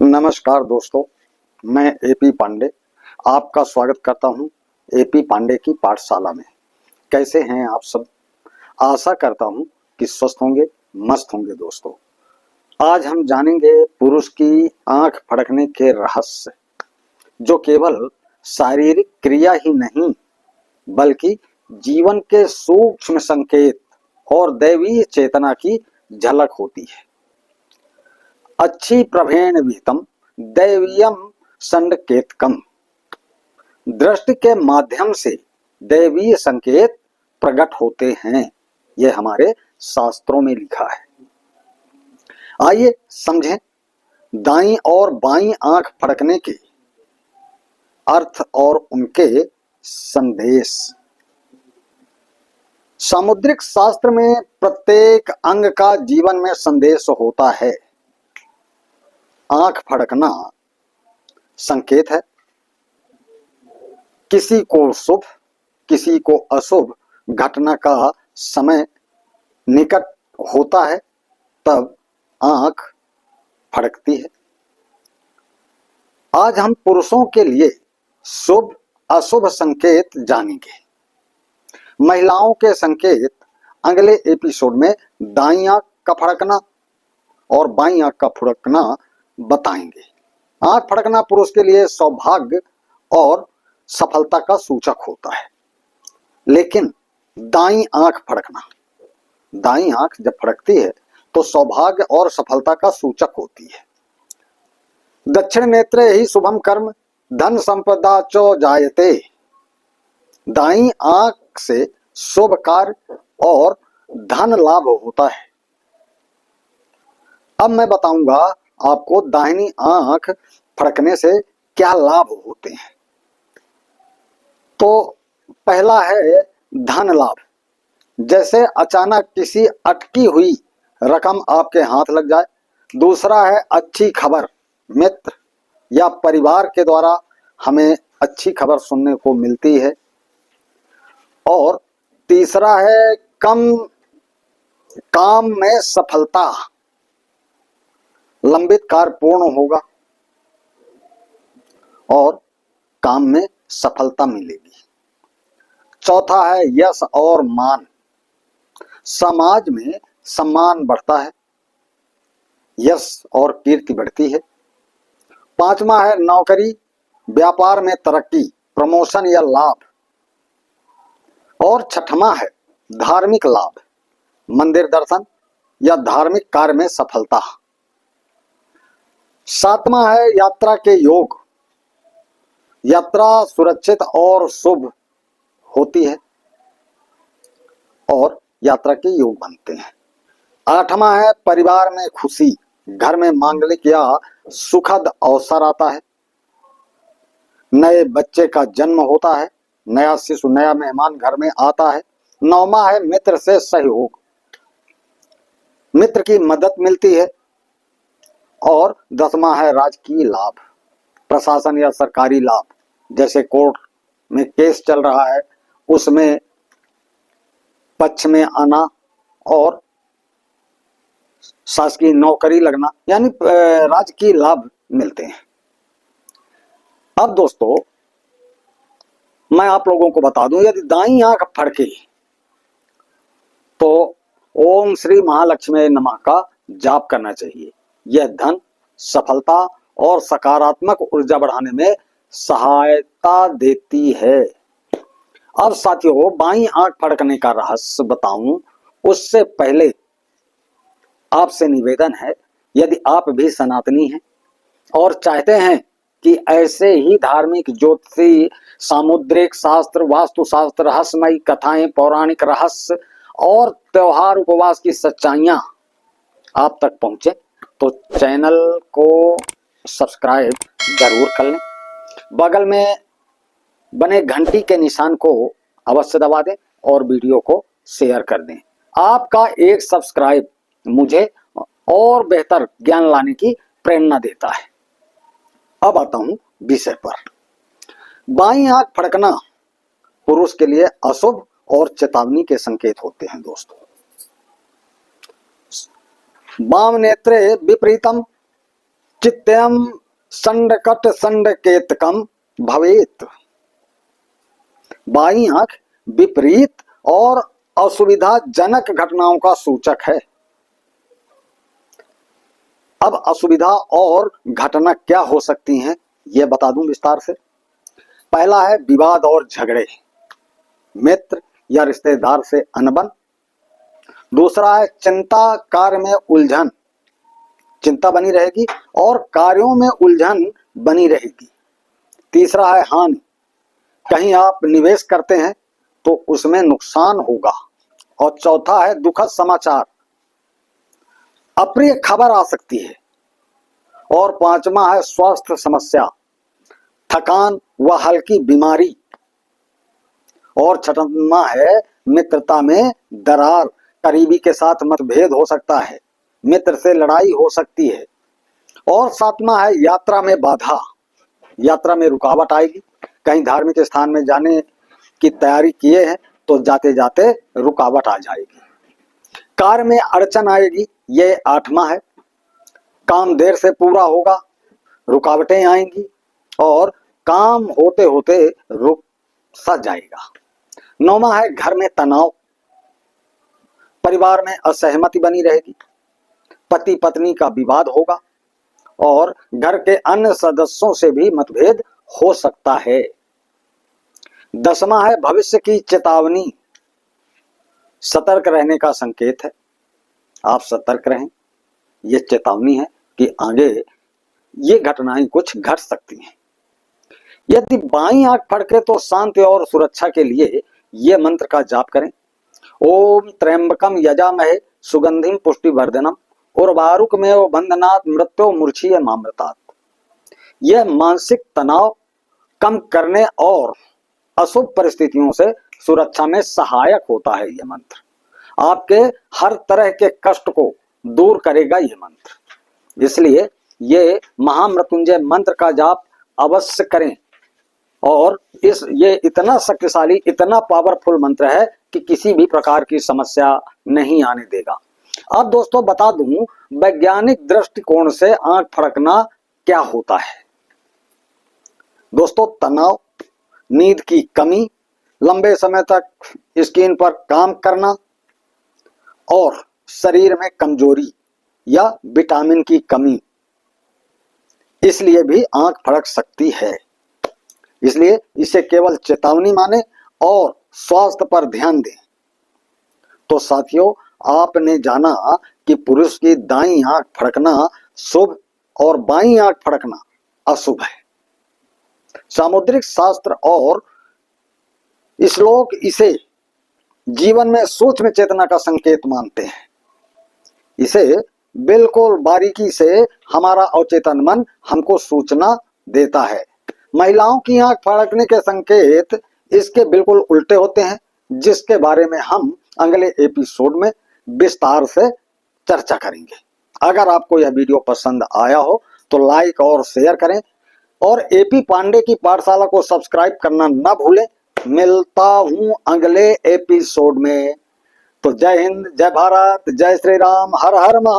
नमस्कार दोस्तों, मैं एपी पांडे आपका स्वागत करता हूं एपी पांडे की पाठशाला में। कैसे हैं आप सब? आशा करता हूं कि स्वस्थ होंगे, मस्त होंगे। दोस्तों, आज हम जानेंगे पुरुष की आंख फड़कने के रहस्य, जो केवल शारीरिक क्रिया ही नहीं बल्कि जीवन के सूक्ष्म संकेत और दैवीय चेतना की झलक होती है। अच्छी प्रभेण विहितम दैवीयम संकेतकम। दृष्टि के माध्यम से दैवीय संकेत प्रकट होते हैं, यह हमारे शास्त्रों में लिखा है। आइए समझें दाईं और बाईं आंख फड़कने के अर्थ और उनके संदेश। सामुद्रिक शास्त्र में प्रत्येक अंग का जीवन में संदेश होता है। आंख फड़कना संकेत है। किसी को शुभ, किसी को अशुभ घटना का समय निकट होता है, तब आंख फड़कती है। आज हम पुरुषों के लिए शुभ अशुभ संकेत जानेंगे। महिलाओं के संकेत अगले एपिसोड में दाईं आंख का फड़कना और बाईं आंख का फड़कना बताएंगे। आंख फड़कना पुरुष के लिए सौभाग्य और सफलता का सूचक होता है, लेकिन दाईं आंख फड़कना, दाईं आंख जब फड़कती है तो सौभाग्य और सफलता का सूचक होती है। दक्षिण नेत्रे ही शुभम कर्म धन संपदा चो जायते। दाईं आंख से शुभ कार्य और धन लाभ होता है। अब मैं बताऊंगा आपको दाहिनी आंख फड़कने से क्या लाभ होते हैं। तो पहला है धन लाभ। जैसे अचानक किसी अटकी हुई रकम आपके हाथ लग जाए। दूसरा है अच्छी खबर, मित्र या परिवार के द्वारा हमें अच्छी खबर सुनने को मिलती है। और तीसरा है काम में सफलता, लंबित कार्य पूर्ण होगा और काम में सफलता मिलेगी। चौथा है यश और मान, समाज में सम्मान बढ़ता है, यश और कीर्ति बढ़ती है। पांचवा है नौकरी, व्यापार में तरक्की, प्रमोशन या लाभ। और छठवां है धार्मिक लाभ, मंदिर दर्शन या धार्मिक कार्य में सफलता। सातवां है यात्रा के योग, यात्रा सुरक्षित और शुभ होती है और यात्रा के योग बनते हैं। आठवां है परिवार में खुशी, घर में मांगलिक या सुखद अवसर आता है, नए बच्चे का जन्म होता है, नया शिशु, नया मेहमान घर में आता है। नौवां है मित्र से सहयोग, मित्र की मदद मिलती है। और 10वां है राजकीय लाभ, प्रशासन या सरकारी लाभ। जैसे कोर्ट में केस चल रहा है, उसमें पक्ष में आना और शासकीय नौकरी लगना, यानी राजकीय लाभ मिलते हैं। अब दोस्तों, मैं आप लोगों को बता दूं, यदि दाईं आंख फड़के तो ओम श्री महालक्ष्मी नमः का जाप करना चाहिए। यह धन, सफलता और सकारात्मक ऊर्जा बढ़ाने में सहायता देती है। अब साथियों, बाईं आंख फड़कने का रहस्य बताऊं उससे पहले आपसे निवेदन है, यदि आप भी सनातनी हैं और चाहते हैं कि ऐसे ही धार्मिक, ज्योतिषी, सामुद्रिक शास्त्र, वास्तुशास्त्र, रहस्यमयी कथाएं, पौराणिक रहस्य और त्योहार उपवास की सच्चाइयां आप तक पहुंचे, तो चैनल को सब्सक्राइब जरूर कर लें। बगल में बने घंटी के निशान को अवश्य दबा दें और वीडियो को शेयर कर दें। आपका एक सब्सक्राइब मुझे और बेहतर ज्ञान लाने की प्रेरणा देता है। अब आता हूं विषय पर। बाईं आंख फड़कना पुरुष के लिए अशुभ और चेतावनी के संकेत होते हैं। दोस्तों, वाम नेत्रे विपरीतम चित्यम संडकट संडकेतकम भवेत। बाई आंख विपरीत और असुविधाजनक घटनाओं का सूचक है। अब असुविधा और घटना क्या हो सकती हैं, यह बता दूं विस्तार से। पहला है विवाद और झगड़े, मित्र या रिश्तेदार से अनबन। दूसरा है चिंता, कार्य में उलझन, चिंता बनी रहेगी और कार्यों में उलझन बनी रहेगी। तीसरा है हानि, कहीं आप निवेश करते हैं तो उसमें नुकसान होगा। और चौथा है दुखद समाचार, अप्रिय खबर आ सकती है। और पांचवा है स्वास्थ्य समस्या, थकान व हल्की बीमारी। और छठवां है मित्रता में दरार, करीबी के साथ मतभेद हो सकता है, मित्र से लड़ाई हो सकती है। और सातवां है यात्रा में बाधा, यात्रा में रुकावट आएगी। कहीं धार्मिक स्थान में जाने की तैयारी किए हैं तो जाते जाते रुकावट आ जाएगी। कार्य में अड़चन आएगी, ये आठवां है। काम देर से पूरा होगा, रुकावटें आएंगी और काम होते होते रुक सा जाएगा। नौवां है घर में तनाव, परिवार में असहमति बनी रहेगी, पति पत्नी का विवाद होगा और घर के अन्य सदस्यों से भी मतभेद हो सकता है। दसवां है भविष्य की चेतावनी, सतर्क रहने का संकेत है। आप सतर्क रहें, ये चेतावनी है कि आगे ये घटनाएं कुछ घट सकती हैं। यदि बाईं आंख फड़के तो शांति और सुरक्षा के लिए ये मंत्र का जाप करें। ओम त्र्यंबकम यजामहे सुगंधिम पुष्टिवर्धनम उर्वारुकमेव बंधनात् मृत्यो मूर्छिय मामृतात्। यह मानसिक तनाव कम करने और अशुभ परिस्थितियों से सुरक्षा में सहायक होता है। यह मंत्र आपके हर तरह के कष्ट को दूर करेगा यह मंत्र। इसलिए ये महामृत्युंजय मंत्र का जाप अवश्य करें। और ये इतना शक्तिशाली, इतना पावरफुल मंत्र है कि किसी भी प्रकार की समस्या नहीं आने देगा। अब दोस्तों बता दूं वैज्ञानिक दृष्टिकोण से आंख फड़कना क्या होता है। दोस्तों तनाव, नींद की कमी, लंबे समय तक स्क्रीन पर काम करना और शरीर में कमजोरी या विटामिन की कमी, इसलिए भी आंख फड़क सकती है। इसलिए इसे केवल चेतावनी माने और स्वास्थ्य पर ध्यान दें। तो साथियों आपने जाना कि पुरुष की दाईं आंख फड़कना शुभ और बाईं आंख फड़कना अशुभ है। सामुद्रिक शास्त्र और श्लोक इसे जीवन में सूक्ष्म चेतना का संकेत मानते हैं। इसे बिल्कुल बारीकी से हमारा अवचेतन मन हमको सूचना देता है। महिलाओं की आंख फड़कने के संकेत इसके बिल्कुल उल्टे होते हैं, जिसके बारे में हम अगले एपिसोड में विस्तार से चर्चा करेंगे। अगर आपको यह वीडियो पसंद आया हो तो लाइक और शेयर करें और एपी पांडे की पाठशाला को सब्सक्राइब करना ना भूलें। मिलता हूं अगले एपिसोड में। तो जय हिंद, जय भारत, जय श्री राम, हर हर महादेव।